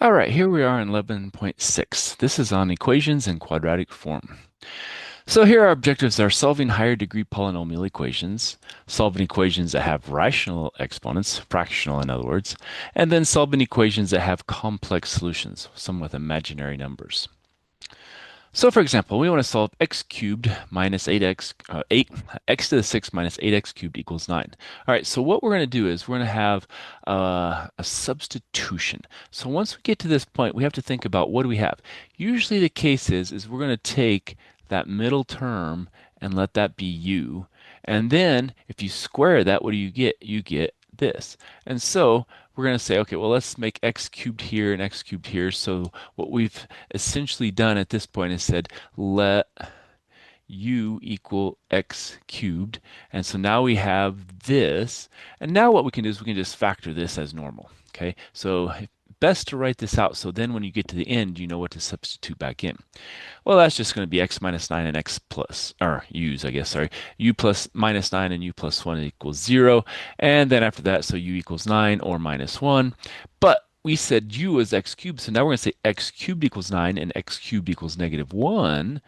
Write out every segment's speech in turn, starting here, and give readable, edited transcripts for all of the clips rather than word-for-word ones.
All right, here we are in 11.6. This is on equations in quadratic form. So here our objectives are solving higher degree polynomial equations, solving equations that have rational exponents, fractional in other words, and then solving equations that have complex solutions, some with imaginary numbers. So for example, we want to solve x cubed minus 8 to the 6 minus 8x cubed equals 9. All right, so what we're going to do is we're going to have a substitution. So once we get to this point, we have to think about what do we have. Usually the case is we're going to take that middle term and let that be u. And then if you square that, what do you get? You get this. And so we're going to say, okay, well, let's make x cubed here and x cubed here. So what we've essentially done at this point is said, let u equal x cubed. And so now we have this. And now what we can do is we can just factor this as normal. Okay, so best to write this out so then when you get to the end, you know what to substitute back in. Well, that's just going to be x minus 9 and x plus, or u's, I guess, sorry. U plus minus 9 and u plus 1 equals 0. And then after that, so u equals 9 or minus 1. But we said u is x cubed, so now we're going to say x cubed equals 9 and x cubed equals negative 1.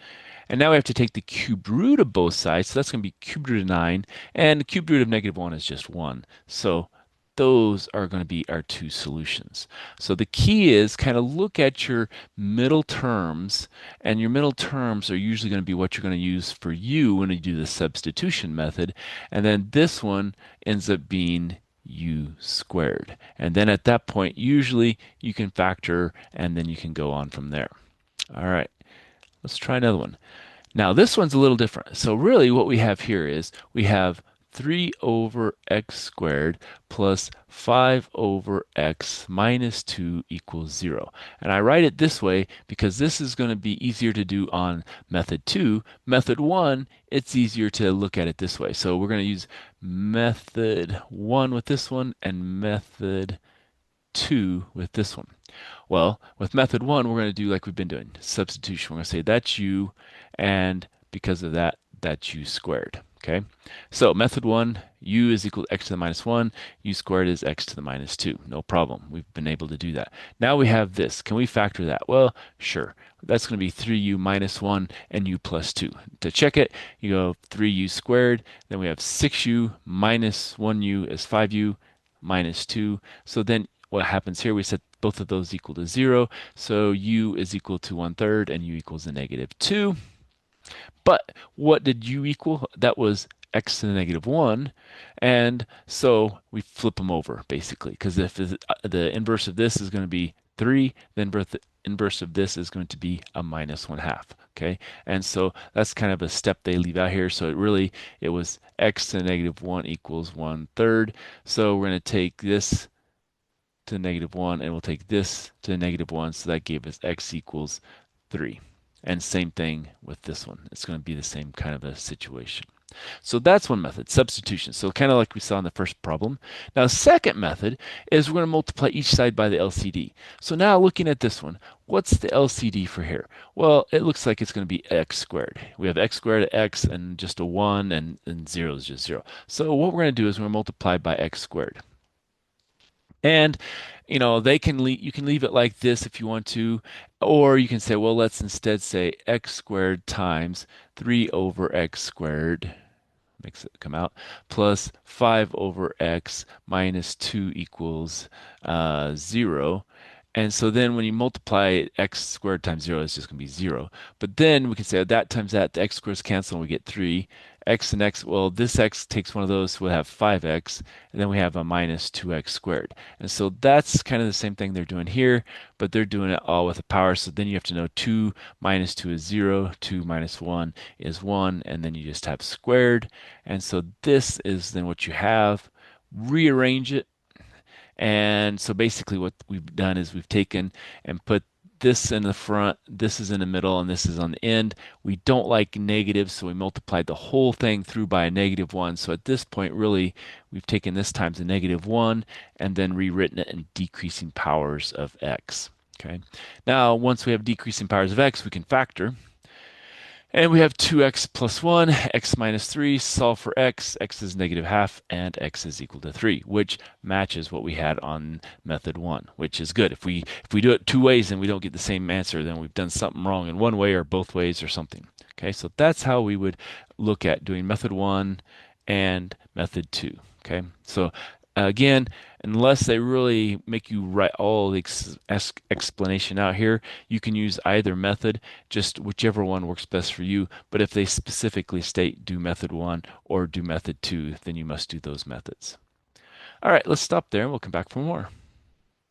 And now we have to take the cubed root of both sides, so that's going to be cubed root of 9, and the cubed root of negative 1 is just 1. So those are going to be our two solutions. So the key is kind of look at your middle terms, and your middle terms are usually going to be what you're going to use for u when you do the substitution method. And then this one ends up being u squared. And then at that point, usually you can factor and then you can go on from there. All right, let's try another one. Now, this one's a little different. So really what we have here is we have 3 over x squared plus 5 over x minus 2 equals 0. And I write it this way because this is going to be easier to do on method 2. Method 1, it's easier to look at it this way. So we're going to use method 1 with this one and method 2 with this one. Well, with method 1, we're going to do like we've been doing, substitution. We're going to say that's u, and because of that, that's u squared. Okay, so method 1, u is equal to x to the minus 1, u squared is x to the minus 2. No problem. We've been able to do that. Now we have this. Can we factor that? Well, sure. That's going to be 3u minus 1 and u plus 2. To check it, you go 3u squared, then we have 6u minus 1u is 5u minus 2. So then what happens here, we set both of those equal to 0. So u is equal to 1/3 and u equals a negative 2. But what did u equal? That was x to the negative 1. And so we flip them over, basically, because if the inverse of this is going to be 3, then the inverse of this is going to be a minus 1/2. Okay, and so that's kind of a step they leave out here. So it was x to the negative 1 equals 1/3. So we're going to take this to the negative 1, and we'll take this to the negative 1. So that gave us x equals 3. And same thing with this one. It's going to be the same kind of a situation. So that's one method, substitution. So kind of like we saw in the first problem. Now, second method is we're going to multiply each side by the LCD. So now looking at this one, what's the LCD for here? Well, it looks like it's going to be x squared. We have x squared x and just a 1 and 0 is just 0. So what we're going to do is we're going to multiply by x squared. And they can you can leave it like this if you want to, or you can say, well, let's instead say x squared times 3 over x squared, makes it come out, plus 5 over x minus 2 equals 0. And so then when you multiply x squared times 0, it's just going to be 0. But then we can say that times that, the x squares cancel and we get 3. X and x, well, this x takes one of those, so we'll have 5x, and then we have a minus 2x squared. And so that's kind of the same thing they're doing here, but they're doing it all with a power. So then you have to know 2 minus 2 is 0, 2 minus 1 is 1, and then you just have squared. And so this is then what you have. Rearrange it. And so basically what we've done is we've taken and put this in the front, this is in the middle, and this is on the end. We don't like negatives, so we multiplied the whole thing through by a negative 1. So at this point, really, we've taken this times a negative 1 and then rewritten it in decreasing powers of x. Okay. Now, once we have decreasing powers of x, we can factor. And we have 2x plus 1, x minus 3, solve for x is negative half, and x is equal to 3, which matches what we had on method 1, which is good. If we do it two ways and we don't get the same answer, then we've done something wrong in one way or both ways or something. Okay, so that's how we would look at doing method 1 and method 2. Okay, so again, unless they really make you write all the explanation out here, you can use either method, just whichever one works best for you. But if they specifically state do method 1 or do method 2, then you must do those methods. All right, let's stop there and we'll come back for more.